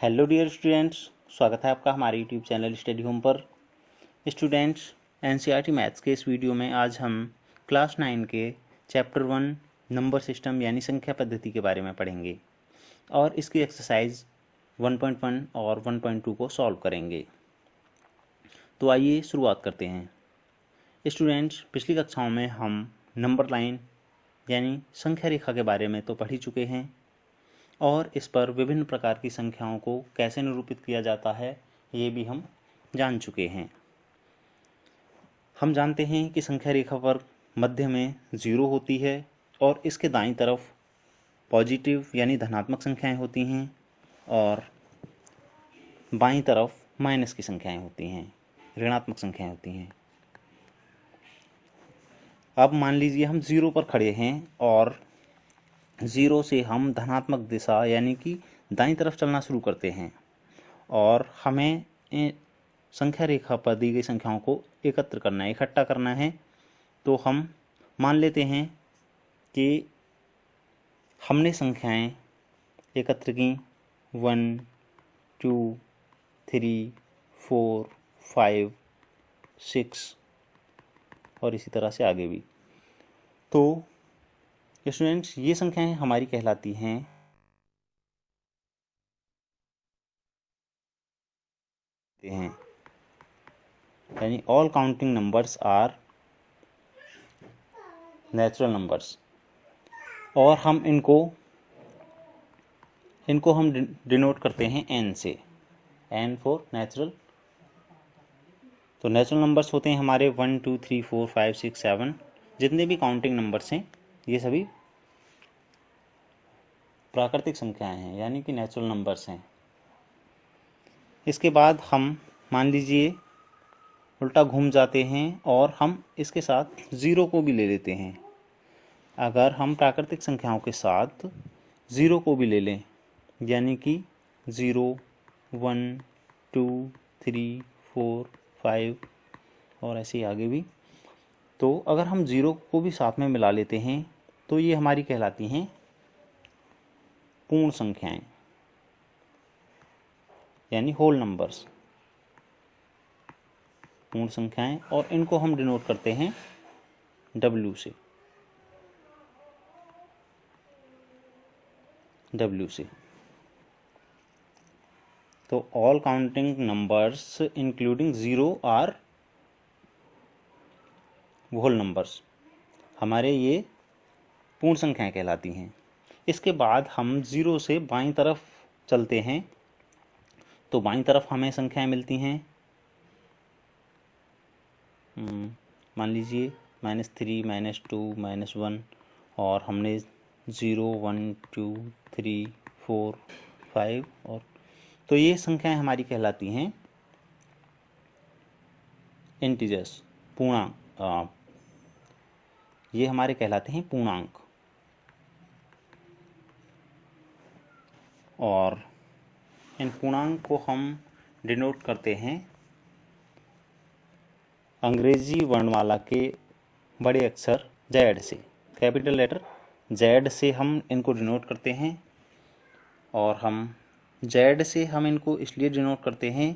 Hello dear students, स्वागत है आपका हमारे यूट्यूब चैनल स्टडी होम पर। स्टूडेंट्स, एनसीईआरटी मैथ्स के इस वीडियो में आज हम क्लास 9 के चैप्टर 1 नंबर सिस्टम यानी संख्या पद्धति के बारे में पढ़ेंगे और इसकी एक्सरसाइज 1.1 और 1.2 को सॉल्व करेंगे। तो आइए शुरुआत करते हैं। स्टूडेंट्स, पिछली कक्षाओं में हम नंबर लाइन यानी संख्या रेखा के बारे में तो पढ़ ही चुके हैं और इस पर विभिन्न प्रकार की संख्याओं को कैसे निरूपित किया जाता है ये भी हम जान चुके हैं। हम जानते हैं कि संख्या रेखा पर मध्य में 0 होती है और इसके दाईं तरफ पॉजिटिव यानी धनात्मक संख्याएं होती हैं और बाईं तरफ माइनस की संख्याएं होती हैं, ऋणात्मक संख्याएं होती हैं। अब मान लीजिए हम 0 पर खड़े हैं और 0 से हम धनात्मक दिशा यानी कि दाईं तरफ चलना शुरू करते हैं और हमें संख्या रेखा पर दी गई संख्याओं को एकत्र करना है, इकट्ठा करना है। तो हम मान लेते हैं कि हमने संख्याएं एकत्र की 1, 2, 3, 4, 5, 6 और इसी तरह से आगे भी। तो स्टूडेंट्स, ये संख्याएं हमारी कहलाती हैं यानी all counting numbers are natural numbers और हम इनको हम डिनोट करते हैं n से, n फॉर नेचुरल। तो नेचुरल नंबर्स होते हैं हमारे 1, 2, 3, 4, 5, 6, 7 जितने भी काउंटिंग नंबर्स हैं ये सभी प्राकृतिक संख्याएं हैं यानी कि नेचुरल नंबर्स हैं। इसके बाद हम मान लीजिए उल्टा घूम जाते हैं और हम इसके साथ 0 को भी ले लेते हैं। अगर हम प्राकृतिक संख्याओं के साथ 0 को भी ले लें यानी कि 0, 1, 2, 3, 4, 5 और ऐसे ही आगे भी, तो अगर हम 0 को भी साथ में मिला लेते हैं तो ये हमारी कहलाती हैं पूर्ण संख्याएं यानी होल नंबर्स, पूर्ण संख्याएं। और इनको हम डिनोट करते हैं W से, W से। तो all counting numbers including 0 are whole numbers, हमारे ये पूर्ण संख्याएं कहलाती हैं। इसके बाद हम 0 से बाईं तरफ चलते हैं तो बाईं तरफ हमें संख्याएं मिलती हैं, मान लीजिए -3, -2, -1 और हमने 0, 1, 2, 3, 4, 5 और तो ये संख्याएं हमारी कहलाती हैं इंटीजर्स, पूर्णांक। ये हमारे कहलाते हैं पूर्णांक। और इन पूर्णांक को हम डिनोट करते हैं अंग्रेजी वर्णमाला के बड़े अक्षर Z से, कैपिटल लेटर Z से हम इनको डिनोट करते हैं। और हम Z से हम इनको इसलिए डिनोट करते हैं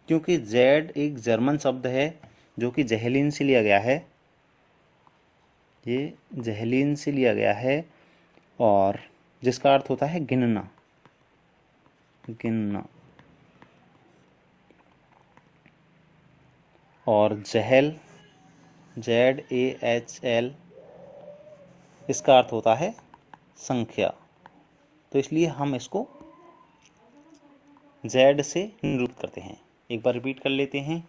क्योंकि Z एक जर्मन शब्द है जो कि ज़ेहलिन से लिया गया है, ये ज़ेहलिन से लिया गया है और जिसका अर्थ होता है गिनना, गिनना। और जहल, ZAHL, इसका अर्थ होता है संख्या। तो इसलिए हम इसको Z से निरूपित करते हैं। एक बार रिपीट कर लेते हैं।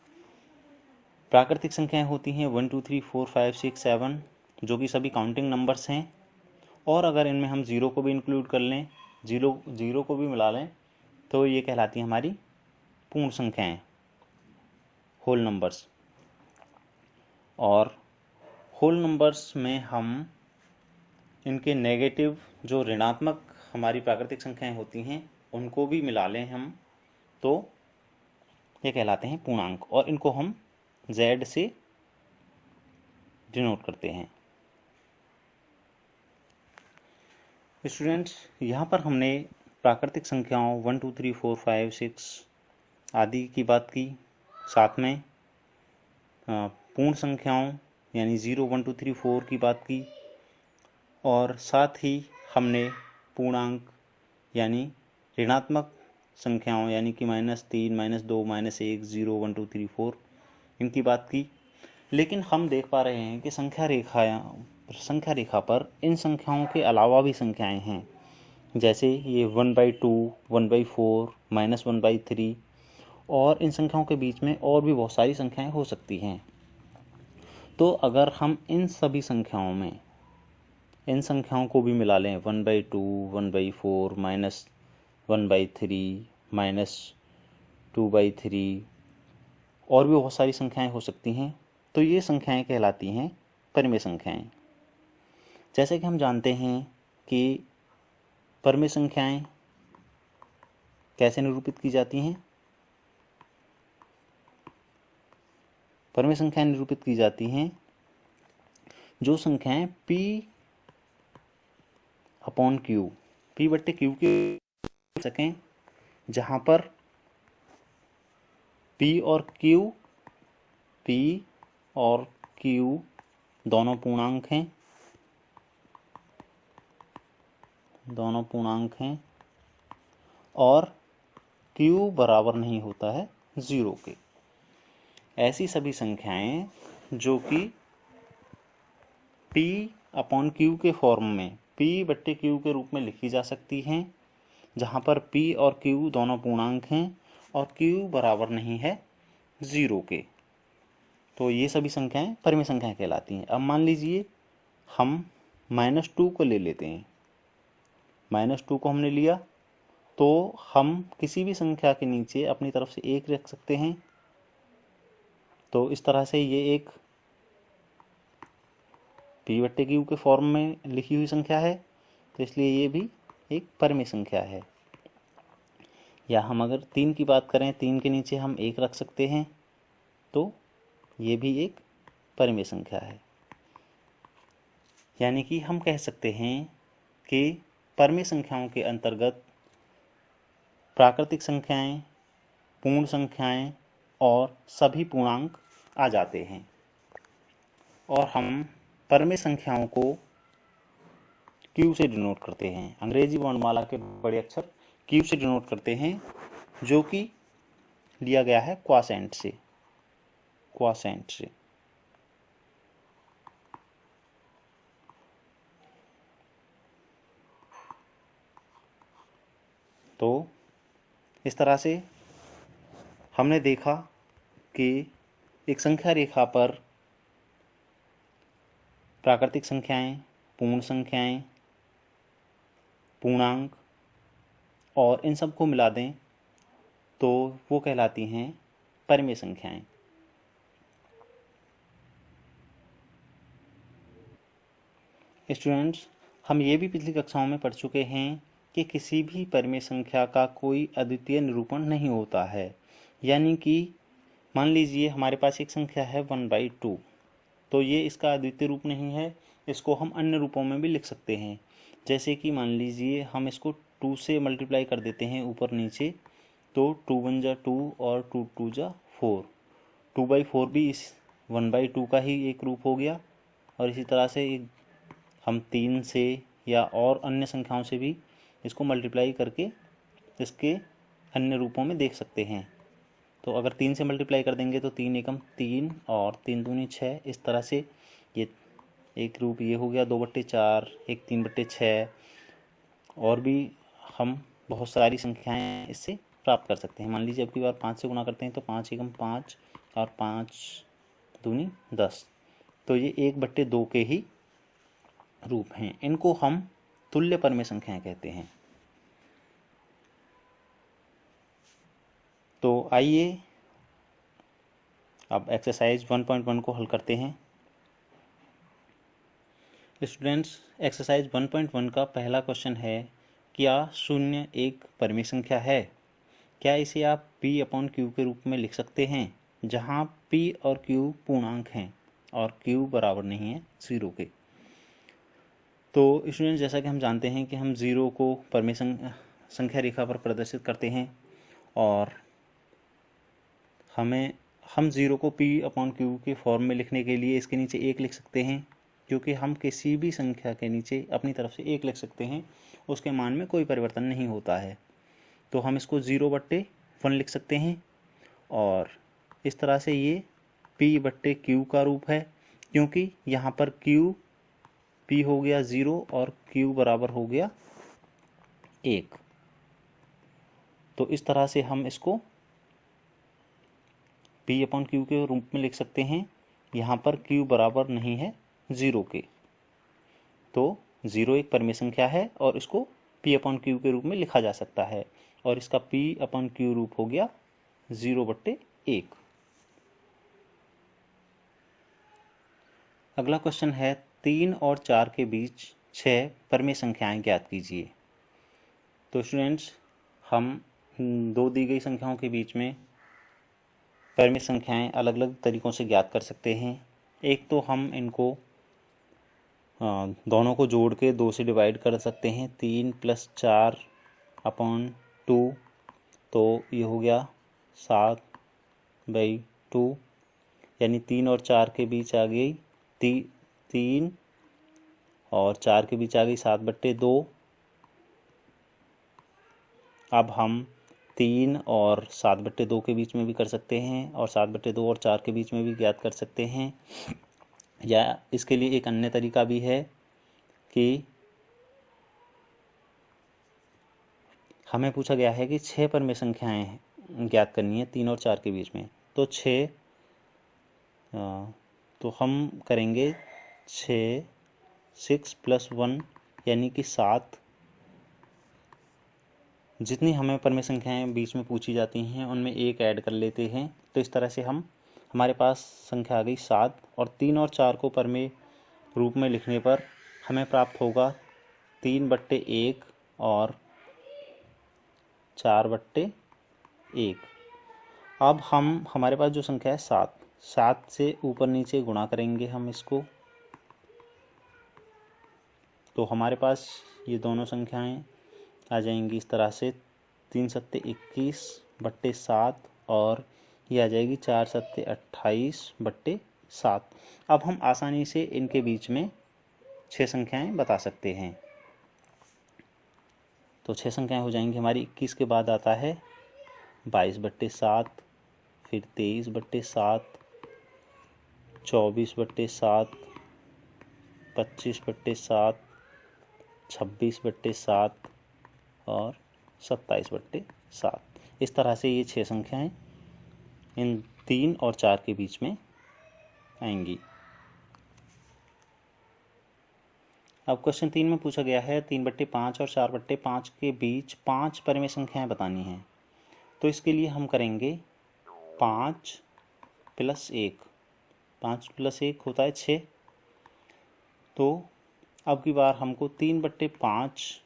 प्राकृतिक संख्याएं होती हैं 1, 2, 3, 4, 5, 6, 7 जो कि सभी काउंटिंग नंबर्स हैं और अगर इनमें हम 0 को भी इंक्लूड कर लें, 0 को भी मिला लें तो ये कहलाती हैं हमारी पूर्ण संख्याएं, होल नंबर्स। और होल नंबर्स में हम इनके नेगेटिव जो ऋणात्मक हमारी प्राकृतिक संख्याएं होती हैं उनको भी मिला लें हम तो ये कहलाते हैं पूर्णांक और इनको हम Z से डिनोट करते हैं। स्टूडेंट्स, यहाँ पर हमने प्राकृतिक संख्याओं 1 2 3 4 5 6 आदि की बात की, साथ में पूर्ण संख्याओं यानी 0 1 2 3 4 की बात की, और साथ ही हमने पूर्णांक यानी ऋणात्मक संख्याओं यानी कि -3 -2 -1 0 1 2 3 4 इनकी बात की। लेकिन हम देख पा रहे हैं कि संख्या रेखा पर इन संख्याओं के अलावा भी संख्याएं हैं, जैसे ये 1/2 1/4 -1/3, और इन संख्याओं के बीच में और भी बहुत सारी संख्याएं हो सकती हैं। तो अगर हम इन सभी संख्याओं में इन संख्याओं को भी मिला लें 1/2 1/4 -1/3 -2/3 और भी बहुत सारी संख्याएं हो सकती हैं, तो ये संख्याएं कहलाती हैं परिमेय संख्याएं। जैसे कि हम जानते हैं कि परिमेय संख्याएं कैसे निरूपित की जाती हैं। परिमेय संख्याएं निरूपित की जाती हैं जो संख्याएं P/Q P/Q के सकें, जहां पर P और Q दोनों पूर्णांक हैं और Q बराबर नहीं होता है 0 के। ऐसी सभी संख्याएं जो कि P/Q के फॉर्म में P/Q के रूप में लिखी जा सकती हैं, जहां पर P और Q दोनों पूर्णांक हैं और Q बराबर नहीं है 0 के, तो ये सभी संख्याएं परिमेय संख्याएं कहलाती हैं। अब मान लीजिए हम -2 को ले लेते हैं। -2 को हमने लिया तो हम किसी भी संख्या के नीचे अपनी तरफ से 1 रख सकते हैं, तो इस तरह से ये एक P/Q के फॉर्म में लिखी हुई संख्या है, तो इसलिए ये भी एक परिमेय संख्या है। या हम अगर 3 की बात करें, 3 के नीचे हम 1 रख सकते हैं, तो ये भी एक परिमेय संख्या है। यानी कि हम कह सकते हैं कि परिमेय संख्याओं के अंतर्गत प्राकृतिक संख्याएं, पूर्ण संख्याएं और सभी पूर्णांक आ जाते हैं, और हम परिमेय संख्याओं को Q से डिनोट करते हैं। अंग्रेजी वर्णमाला के बड़े अक्षर Q से डिनोट करते हैं, जो कि लिया गया है क्वासेंट से। तो इस तरह से हमने देखा कि एक संख्या रेखा पर प्राकृतिक संख्याएं, पूर्ण संख्याएं, पूर्णांक और इन सब को मिला दें तो वो कहलाती हैं परिमेय संख्याएं। स्टूडेंट्स, हम ये भी पिछली कक्षाओं में पढ़ चुके हैं कि किसी भी परिमेय संख्या का कोई अद्वितीय निरूपण नहीं होता है। यानी कि मान लीजिए हमारे पास एक संख्या है 1/2, तो ये इसका अद्वितीय रूप नहीं है। इसको हम अन्य रूपों में भी लिख सकते हैं, जैसे कि मान लीजिए हम इसको 2 से मल्टीप्लाई कर देते हैं ऊपर नीचे, तो 2 1 जा 2 और 2 2 जा 4। 2/4 भी इस 1/2 का ही एक रूप हो गया, और इसी तरह से हम 3 से या और अन्य संख्याओं से भी इसको मल्टीप्लाई करके इसके अन्य रूपों में देख सकते हैं। तो अगर 3 से मल्टीप्लाई कर देंगे तो 3 एकम 3 और 3 दूनी 6, इस तरह से ये एक रूप ये हो गया 2/4, एक 3/6, और भी हम बहुत सारी संख्याएं इससे प्राप्त कर सकते हैं। मान लीजिए अब की बार 5 से गुणा करते हैं तो 5 एकम 5 और 5 दूनी 10, तो ये 1/2 के ही रूप हैं। इनको हम तुल्य परिमेय संख्याएं कहते हैं। तो आइए अब एक्सरसाइज 1.1 को हल करते हैं। स्टूडेंट्स, एक्सरसाइज 1.1 का पहला क्वेश्चन है, क्या 0 एक परिमेय संख्या है? क्या इसे आप P/Q के रूप में लिख सकते हैं, जहां P और Q पूर्णांक हैं और Q बराबर नहीं है 0 के? तो स्टूडेंट्स, जैसा कि हम जानते हैं कि हम 0 को परिमेय संख्या रेखा पर प्रदर्शित करते हैं और हम 0 को P/Q के फॉर्म में लिखने के लिए इसके नीचे 1 लिख सकते हैं, क्योंकि हम किसी भी संख्या के नीचे अपनी तरफ से 1 लिख सकते हैं, उसके मान में कोई परिवर्तन नहीं होता है। तो हम इसको 0/1 लिख सकते हैं और इस तरह से ये P/Q का रूप है, क्योंकि यहाँ पर P हो गया 0 और Q बराबर हो गया 1। तो इस तरह से हम इसको P/Q के रूप में लिख सकते हैं। यहाँ पर Q बराबर नहीं है 0 के, तो 0 एक परिमेय संख्या है और इसको P/Q के रूप में लिखा जा सकता है और इसका P/Q रूप हो गया 0/1। अगला क्वेश्चन है 3 और 4 के बीच 6 परिमेय संख्याएं ज्ञात कीजिए। तो स्टूडेंट्स, हम दो दी गई संख्याओं के बीच में परिमेय संख्याएं अलग अलग तरीक़ों से ज्ञात कर सकते हैं। एक तो हम इनको दोनों को जोड़ के 2 से डिवाइड कर सकते हैं। 3 + 4/2, तो ये हो गया 7/2, यानी 3 और 4 के बीच आ गई 3 और 4 के बीच आ गई 7/2। अब हम 3 और 7/2 के बीच में भी कर सकते हैं और 7/2 और 4 के बीच में भी ज्ञात कर सकते हैं। या इसके लिए एक अन्य तरीका भी है कि हमें पूछा गया है कि 6 परिमेय संख्याएं ज्ञात करनी है 3 और 4 के बीच में। तो 6 तो हम करेंगे 6 + 1 यानी कि 7। जितनी हमें परिमेय संख्याएं बीच में पूछी जाती हैं उनमें 1 ऐड कर लेते हैं। तो इस तरह से हमारे पास संख्या आ गई 7 और 3 और 4 को परिमेय रूप में लिखने पर हमें प्राप्त होगा 3/1 और 4/1। अब हमारे पास जो संख्या है 7 से ऊपर नीचे गुणा करेंगे हम इसको, तो हमारे पास ये दोनों संख्याएं आ जाएंगी इस तरह से 3 × 7 = 21/7 और ये आ जाएगी 4 × 7 = 28/7। अब हम आसानी से इनके बीच में 6 संख्याएं बता सकते हैं। तो 6 संख्याएं हो जाएंगी हमारी। 21 के बाद आता है 22/7, फिर 23/7, 24/7, 25/7, 26/7 और 27/7। इस तरह से ये 6 संख्याएं इन 3 और 4 के बीच में आएंगी। अब क्वेश्चन 3 में पूछा गया है 3/5 और 4/5 के बीच 5 परिमेय संख्याएं बतानी हैं। तो इसके लिए हम करेंगे 5 + 1। 5 + 1 होता है 6। तो अब की बार हमको 3/5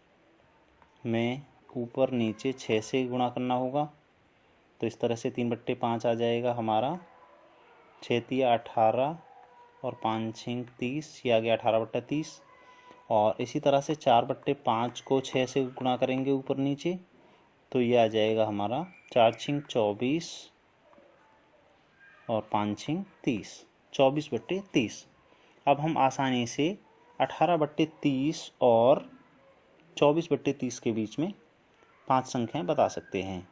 में ऊपर नीचे 6 से गुणा करना होगा। तो इस तरह से 3/5 आ जाएगा हमारा 6 × 3 = 18 और 5 × 6 = 30, ये आ गया 18/30। और इसी तरह से 4/5 को 6 से गुणा करेंगे ऊपर नीचे, तो ये आ जाएगा हमारा 4 × 6 = 24 और 5 × 6 = 30, 24/30। अब हम आसानी से 18/30 और 24/30 के बीच में 5 संख्याएं बता सकते हैं।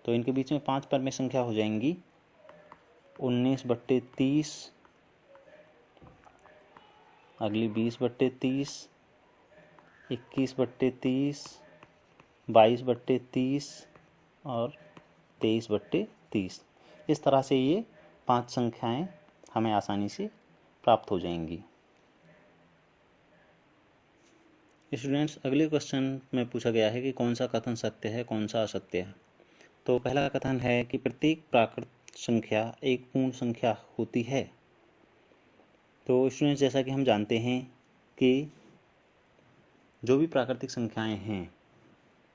तो इनके बीच में 5 परिमेय संख्या हो जाएंगी 19/30, अगली 20/30, 21/30, 22/30 और 23/30। इस तरह से ये 5 संख्याएं हमें आसानी से प्राप्त हो जाएंगी। स्टूडेंट्स, अगले क्वेश्चन में पूछा गया है कि कौन सा कथन सत्य है, कौन सा असत्य है। तो पहला कथन है कि प्रत्येक प्राकृत संख्या एक पूर्ण संख्या होती है। तो स्टूडेंट्स, जैसा कि हम जानते हैं कि जो भी प्राकृतिक संख्याएं हैं,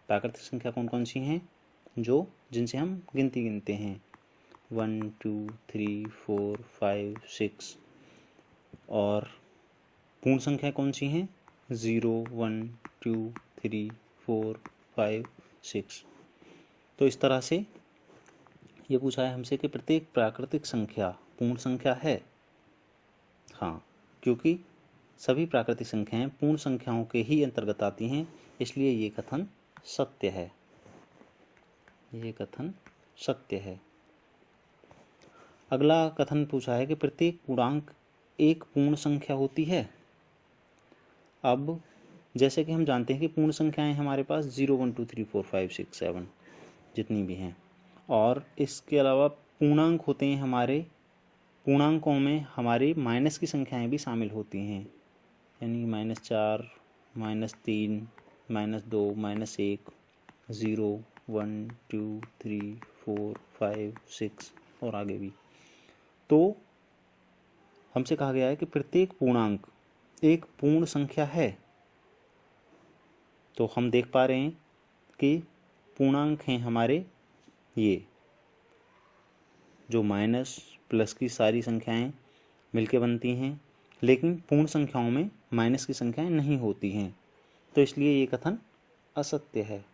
प्राकृतिक संख्या कौन कौन सी हैं, जिनसे हम गिनती गिनते हैं 1 2 3 4 5 6। और पूर्ण संख्या कौन सी हैं 0 1 2 3 4 5 6। तो इस तरह से ये पूछा है हमसे कि प्रत्येक प्राकृतिक संख्या पूर्ण संख्या है। हाँ, क्योंकि सभी प्राकृतिक संख्याएं पूर्ण संख्याओं के ही अंतर्गत आती हैं, इसलिए ये कथन सत्य है। ये कथन सत्य है। अगला कथन पूछा है कि प्रत्येक पूर्णांक एक पूर्ण संख्या होती है। अब जैसे कि हम जानते हैं कि पूर्ण संख्याएं हमारे पास 0 1 2 3 4 5 6 7 जितनी भी हैं, और इसके अलावा पूर्णांक होते हैं हमारे, पूर्णांकों में हमारी माइनस की संख्याएं भी शामिल होती हैं, यानी -4 -3 -2 -1 0 1 2 3 4 5 6 और आगे भी। तो हमसे कहा गया है कि प्रत्येक पूर्णांक एक पूर्ण संख्या है। तो हम देख पा रहे हैं कि पूर्णांक हैं हमारे ये, जो माइनस प्लस की सारी संख्याएं मिलके बनती हैं, लेकिन पूर्ण संख्याओं में माइनस की संख्याएं नहीं होती हैं, तो इसलिए ये कथन असत्य है।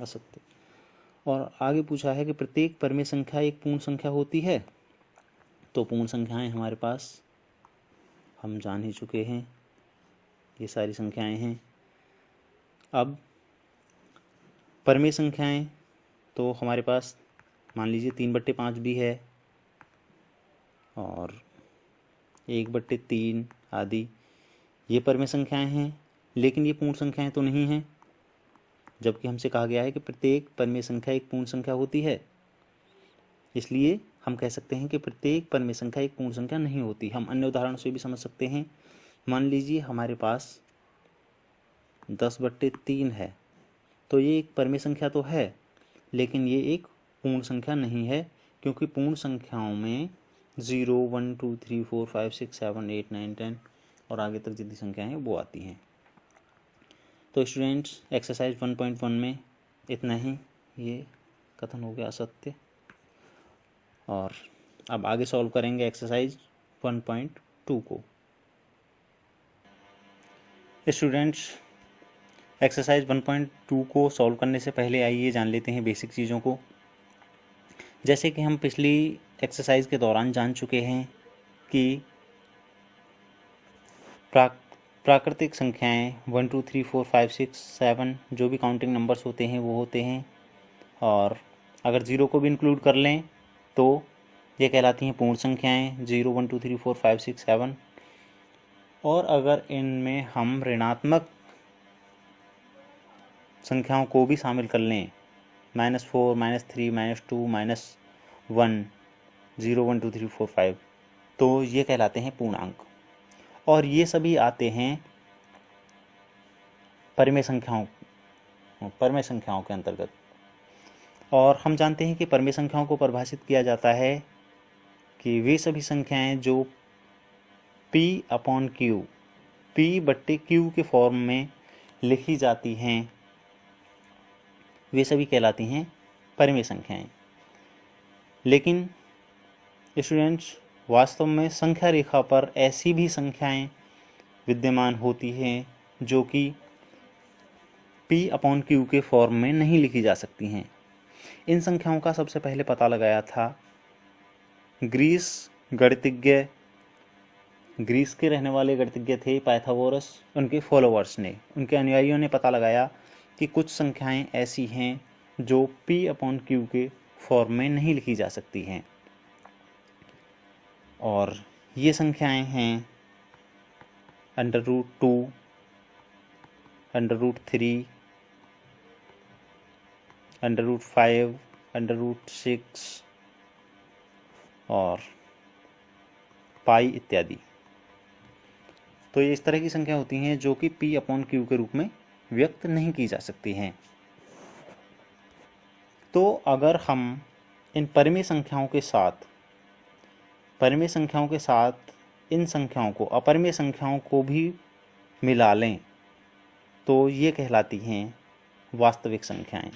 असत्य। और आगे पूछा है कि प्रत्येक परिमेय संख्या एक पूर्ण संख्या होती है। तो पूर्ण संख्याएं हमारे पास हम जान ही चुके हैं, ये सारी संख्याएं हैं। अब परिमेय संख्याएं तो हमारे पास मान लीजिए 3/5 भी है और 1/3 आदि, ये परिमेय संख्याएं हैं, लेकिन ये पूर्ण संख्याएं तो नहीं हैं, जबकि हमसे कहा गया है कि प्रत्येक परिमेय संख्या एक पूर्ण संख्या होती है। इसलिए हम कह सकते हैं कि प्रत्येक परिमेय संख्या एक पूर्ण संख्या नहीं होती। हम अन्य उदाहरण से भी समझ सकते हैं। मान लीजिए हमारे पास 10/3 है, तो ये एक परिमेय संख्या तो है, लेकिन ये एक पूर्ण संख्या नहीं है, क्योंकि पूर्ण संख्याओं में 0 1 2 3 4 5 6 7 8 9 10 और आगे तक जितनी संख्याएं हैं वो आती हैं। तो स्टूडेंट्स, एक्सरसाइज 1.1 में इतना ही, ये कथन हो गया असत्य। और अब आगे सॉल्व करेंगे एक्सरसाइज 1.2 को। स्टूडेंट्स, एक्सरसाइज 1.2 को सॉल्व करने से पहले आइए जान लेते हैं बेसिक चीज़ों को। जैसे कि हम पिछली एक्सरसाइज के दौरान जान चुके हैं कि प्राकृतिक संख्याएं 1 2 3 4 5 6 7 जो भी काउंटिंग नंबर्स होते हैं वो होते हैं, और अगर 0 को भी इंक्लूड कर लें तो ये कहलाती हैं पूर्ण संख्याएं 0 1 2 3 4 5 6 7। और अगर इनमें हम ऋणात्मक संख्याओं को भी शामिल कर लें, -4 -3 -2 -1 0 1 2 3 4 5, तो ये कहलाते हैं पूर्णांक। और ये सभी आते हैं परिमेय संख्याओं के अंतर्गत। और हम जानते हैं कि परिमेय संख्याओं को परिभाषित किया जाता है कि वे सभी संख्याएं जो P/Q P/Q के फॉर्म में लिखी जाती हैं, वे सभी कहलाती हैं परिमेय संख्याएं। लेकिन स्टूडेंट्स, वास्तव में संख्या रेखा पर ऐसी भी संख्याएं विद्यमान होती हैं जो कि P/Q के फॉर्म में नहीं लिखी जा सकती हैं। इन संख्याओं का सबसे पहले पता लगाया था ग्रीस के रहने वाले गणितज्ञ थे पाइथागोरस, उनके फॉलोअर्स ने, उनके अनुयायियों ने पता लगाया कि कुछ संख्याएं ऐसी हैं जो P/Q के फॉर्म में नहीं लिखी जा सकती हैं। और ये संख्याएं हैं √2, √3, √5, √6 और पाई इत्यादि। तो ये इस तरह की संख्या होती हैं जो कि P/Q के रूप में व्यक्त नहीं की जा सकती हैं। तो अगर हम इन परिमेय संख्याओं के साथ इन संख्याओं को, अपरिमेय संख्याओं को भी मिला लें, तो ये कहलाती हैं वास्तविक संख्याएं,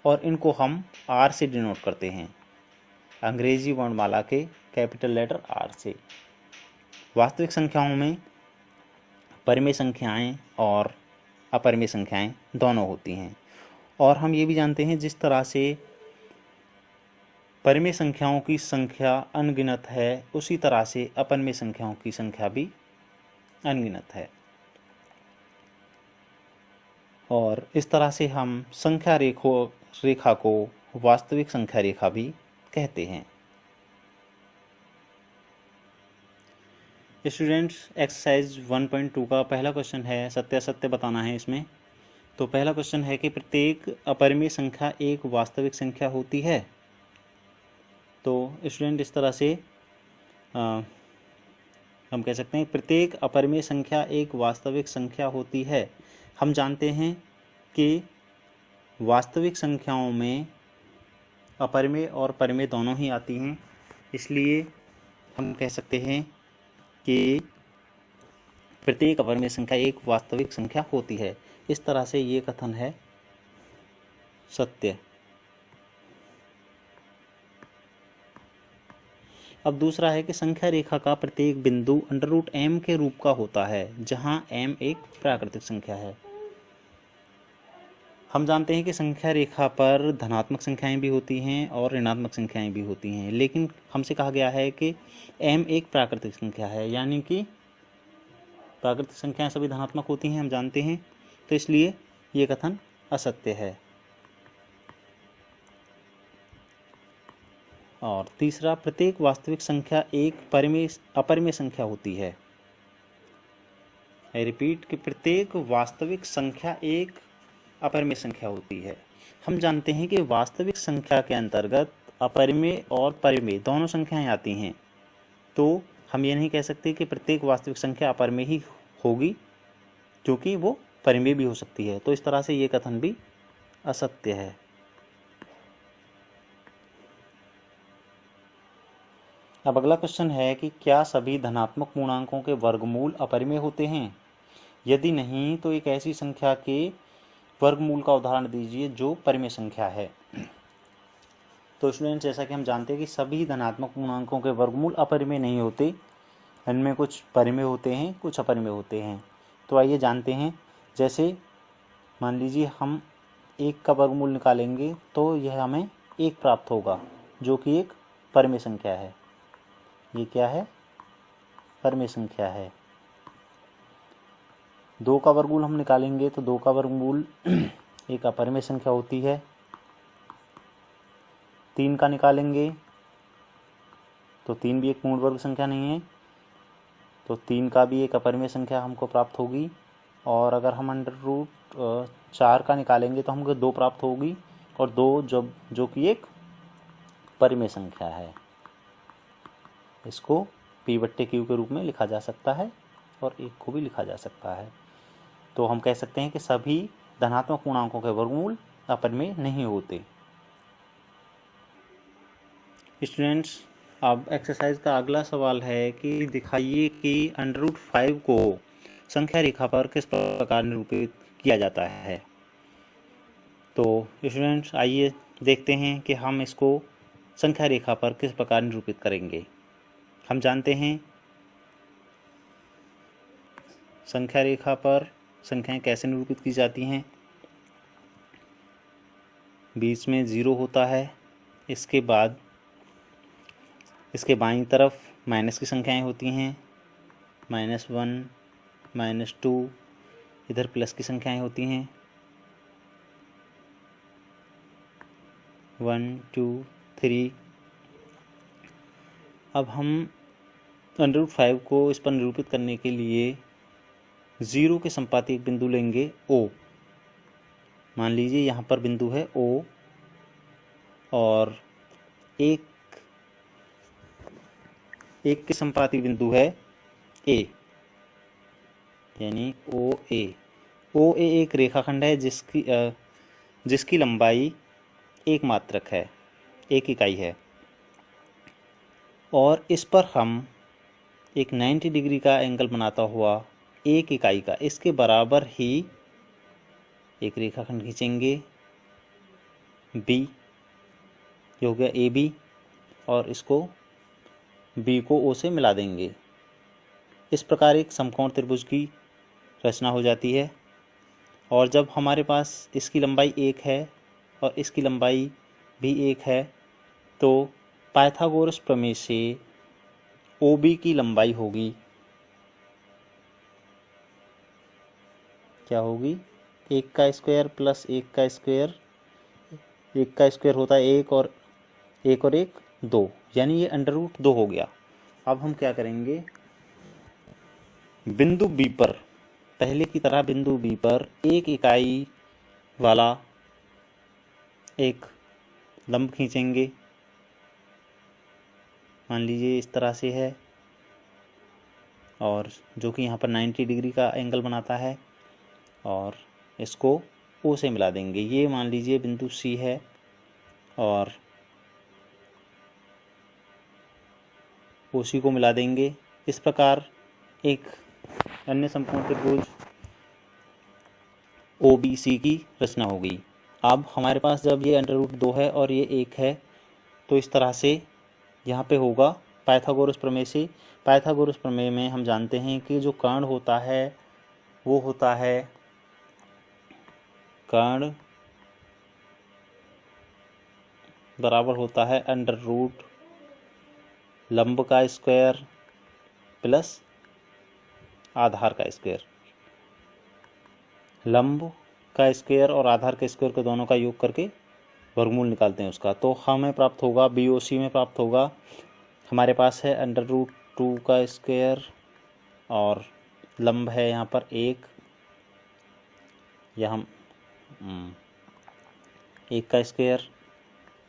और इनको हम R से डिनोट करते हैं, अंग्रेजी वर्णमाला के कैपिटल लेटर R से। वास्तविक संख्याओं में परिमेय संख्याएं और अपरिमेय संख्याएं दोनों होती हैं। और हम ये भी जानते हैं जिस तरह से परिमेय संख्याओं की संख्या अनगिनत है, उसी तरह से अपरिमेय संख्याओं की संख्या भी अनगिनत है। और इस तरह से हम संख्या रेखा को वास्तविक संख्या रेखा भी कहते हैं। स्टूडेंट्स, एक्सरसाइज 1.2 का पहला क्वेश्चन है, सत्यासत्य बताना है इसमें। तो पहला क्वेश्चन है कि प्रत्येक अपरिमेय संख्या एक वास्तविक संख्या होती है। तो स्टूडेंट इस तरह से हम कह सकते हैं प्रत्येक अपरिमेय संख्या एक वास्तविक संख्या होती है। हम जानते हैं कि वास्तविक संख्याओं में अपरिमेय और परिमेय दोनों ही आती हैं, इसलिए हम कह सकते हैं कि प्रत्येक अपरिमेय संख्या एक वास्तविक संख्या होती है। इस तरह से ये कथन है सत्य। अब दूसरा है कि संख्या रेखा का प्रत्येक बिंदु √m के रूप का होता है, जहां m एक प्राकृतिक संख्या है। हम जानते हैं कि संख्या रेखा पर धनात्मक संख्याएं भी होती हैं और ऋणात्मक संख्याएं भी होती हैं, लेकिन हमसे कहा गया है कि m एक प्राकृतिक संख्या है, यानी कि प्राकृतिक संख्याएं सभी धनात्मक होती हैं, हम जानते हैं। तो इसलिए ये कथन असत्य है। और तीसरा, प्रत्येक वास्तविक संख्या एक अपरिमेय संख्या होती है। आई रिपीट कि प्रत्येक वास्तविक संख्या एक अपरिमेय संख्या होती है। हम जानते हैं कि वास्तविक संख्या के अंतर्गत अपरिमेय और परिमेय दोनों संख्याएं आती हैं। तो हम ये नहीं कह सकते कि प्रत्येक वास्तविक संख्या अपरिमेय ही होगी, क्योंकि वो परिमेय भी हो सकती है। तो इस तरह से ये कथन भी असत्य है। अब अगला क्वेश्चन है कि क्या सभी धनात्मक पूर्णांकों के वर्गमूल अपरिमेय होते हैं? यदि नहीं तो एक ऐसी संख्या के वर्गमूल का उदाहरण दीजिए जो परिमेय संख्या है। तो स्टूडेंट्स, जैसा कि हम जानते हैं कि सभी धनात्मक पूर्णांकों के वर्गमूल अपरिमेय नहीं होते, इनमें कुछ परिमेय होते हैं, कुछ अपरिमेय होते हैं। तो आइए जानते हैं। जैसे मान लीजिए हम 1 का वर्गमूल निकालेंगे तो यह हमें 1 प्राप्त होगा, जो कि एक परिमेय संख्या है। ये क्या है? परिमेय संख्या है। 2 का वर्गमूल हम निकालेंगे तो 2 का वर्गमूल एक अपरिमेय संख्या होती है। 3 का निकालेंगे तो 3 भी एक पूर्ण वर्ग संख्या नहीं है, तो 3 का भी एक अपरिमेय संख्या हमको प्राप्त होगी। और अगर हम √4 का निकालेंगे तो हमको 2 प्राप्त होगी, और 2 जो कि एक परिमेय संख्या है। इसको P/Q के रूप में लिखा जा सकता है और 1 को भी लिखा जा सकता है। तो हम कह सकते हैं कि सभी धनात्मक पूर्णांकों के वर्गमूल अपरिमेय नहीं होते। स्टूडेंट्स, अब एक्सरसाइज का अगला सवाल है कि दिखाइए कि √5 को संख्या रेखा पर किस प्रकार निरूपित किया जाता है। तो स्टूडेंट्स, आइए देखते हैं कि हम इसको संख्या रेखा पर किस प्रकार निरूपित करेंगे। हम जानते हैं संख्या रेखा पर संख्याएं कैसे निरूपित की जाती हैं। बीच में 0 होता है, इसके बाद इसके बाईं तरफ माइनस की संख्याएं होती हैं, -1, -2, इधर प्लस की संख्याएं होती हैं, 1, 2, 3। अब हम √5 को इस पर निरूपित करने के लिए 0 के संपाती एक बिंदु लेंगे O। मान लीजिए यहाँ पर बिंदु है O और एक के संपाती बिंदु है A, यानी OA। OA एक रेखाखंड है जिसकी लंबाई 1 मात्रक है, 1 इकाई है, और इस पर हम एक 90 डिग्री का एंगल बनाता हुआ 1 इकाई का इसके बराबर ही एक रेखाखंड खींचेंगे B, जो हो गया AB, और इसको B को O से मिला देंगे। इस प्रकार एक समकोण त्रिभुज की रचना हो जाती है। और जब हमारे पास इसकी लंबाई 1 है और इसकी लंबाई भी 1 है तो पाइथागोरस प्रमेय से OB की लंबाई होगी, क्या होगी, 1 का स्क्वायर प्लस 1 का स्क्वायर, 1 का स्क्वायर होता है 1 और 1 2, यानी ये √2 हो गया। अब हम क्या करेंगे, बिंदु B पर पहले की तरह बिंदु B पर 1 इकाई वाला एक लंब खींचेंगे। मान लीजिए इस तरह से है और जो कि यहाँ पर 90 डिग्री का एंगल बनाता है और इसको O से मिला देंगे। ये मान लीजिए बिंदु C है और OC को मिला देंगे। इस प्रकार एक अन्य समकोण त्रिभुज OBC की रचना होगी। अब हमारे पास जब ये √2 है और ये 1 है तो इस तरह से यहाँ पे होगा पाइथागोरस प्रमेय से। पाइथागोरस प्रमेय में हम जानते हैं कि जो कर्ण होता है वो होता है कर्ण बराबर होता है √ लंब का स्क्वायर प्लस आधार का स्क्वायर। लंब का स्क्वायर और आधार के स्क्वायर को दोनों का योग करके वर्गमूल निकालते हैं उसका, तो हमें प्राप्त होगा BOC में प्राप्त होगा, हमारे पास है √2 का स्क्वायर और लंब है यहाँ पर 1, या हम 1 का स्क्वायर,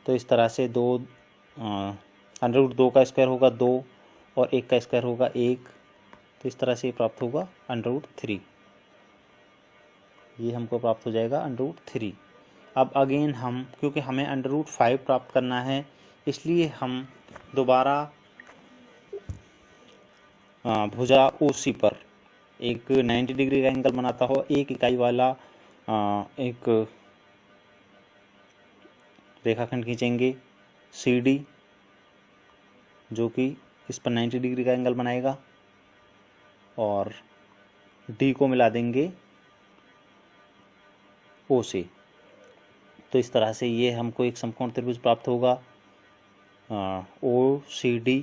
तो इस तरह से √2 का स्क्वायर होगा 2 और 1 का स्क्वायर होगा 1, तो इस तरह से प्राप्त होगा √3। ये हमको प्राप्त हो जाएगा √3। अब अगेन हम, क्योंकि हमें √5 प्राप्त करना है, इसलिए हम दोबारा भुजा OC पर एक 90 डिग्री का एंगल बनाता हो 1 इकाई वाला एक रेखाखंड खींचेंगे CD, जो कि इस पर 90 डिग्री का एंगल बनाएगा और D को मिला देंगे O से। तो इस तरह से ये हमको एक समकोण त्रिभुज प्राप्त होगा OCD।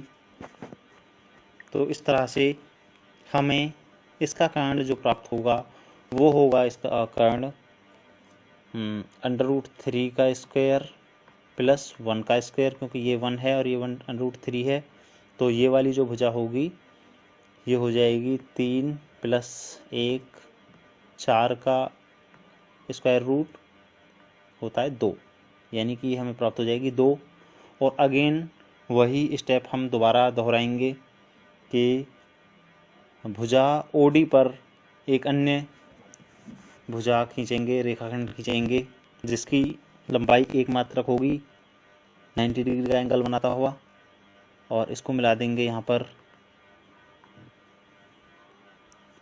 तो इस तरह से हमें इसका कर्ण जो प्राप्त होगा वो होगा इसका कर्ण √3 का स्क्वायर प्लस 1 का स्क्वायर, क्योंकि ये 1 है और ये 1 √3 है, तो ये वाली जो भुजा होगी ये हो जाएगी 3 + 1 4 का स्क्वायर रूट होता है 2, यानी कि हमें प्राप्त हो जाएगी 2। और अगेन वही स्टेप हम दोबारा दोहराएंगे कि भुजा OD पर एक अन्य भुजा खींचेंगे, रेखाखंड खींचेंगे जिसकी लंबाई 1 मात्रक होगी, 90 डिग्री का एंगल बनाता हुआ, और इसको मिला देंगे यहाँ पर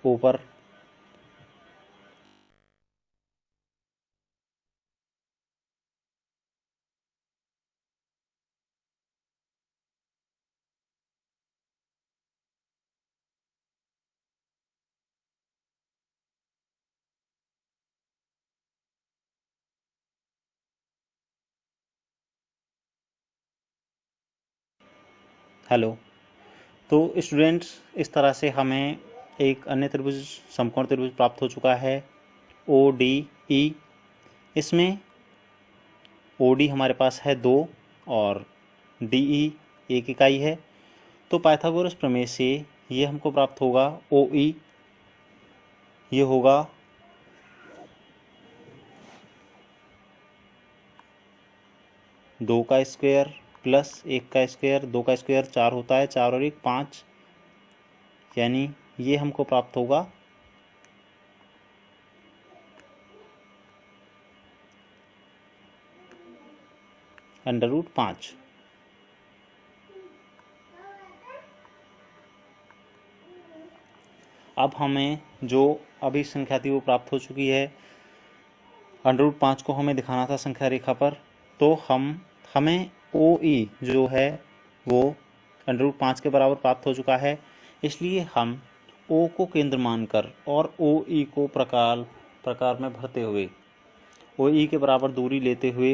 O पर। हेलो, तो स्टूडेंट्स इस तरह से हमें एक अन्य त्रिभुज, समकोण त्रिभुज प्राप्त हो चुका है ODE। इसमें OD हमारे पास है 2 और DE 1 इकाई है, तो पाइथागोरस प्रमेय से ये हमको प्राप्त होगा OE, ये होगा 2 का स्क्वायर प्लस 1 का स्क्वायर, 2 का स्क्वायर 4 होता है, 4 और 1 5, यानी ये हमको प्राप्त होगा √5। अब हमें जो अभी संख्या थी वो प्राप्त हो चुकी है, √5 को हमें दिखाना था संख्या रेखा पर, तो हमें OE जो है वो √5 के बराबर प्राप्त हो चुका है, इसलिए हम O को केंद्र मानकर और OE को प्रकार में भरते हुए ओ ई के बराबर दूरी लेते हुए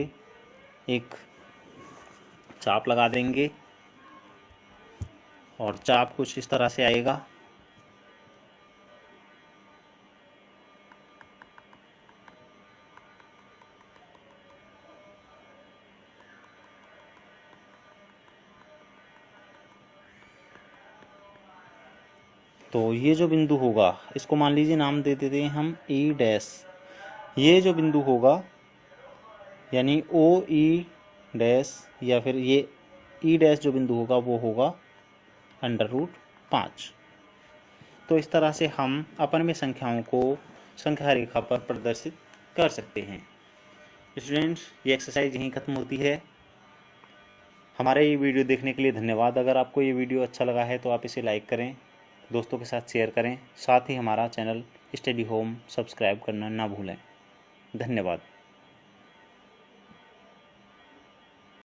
एक चाप लगा देंगे और चाप कुछ इस तरह से आएगा। तो ये जो बिंदु होगा इसको मान लीजिए नाम दे देते हैं हम ई डैश। ये जो बिंदु होगा यानी ओ ई डैश या फिर ये ई डैश जो बिंदु होगा वो होगा √5। तो इस तरह से हम अपनम्य संख्याओं को संख्या रेखा पर प्रदर्शित कर सकते हैं। स्टूडेंट्स, ये एक्सरसाइज यहीं खत्म होती है। हमारे ये वीडियो देखने के लिए धन्यवाद। अगर आपको ये वीडियो अच्छा लगा है तो आप इसे लाइक करें, दोस्तों के साथ शेयर करें, साथ ही हमारा चैनल स्टडी होम सब्सक्राइब करना ना भूलें। धन्यवाद।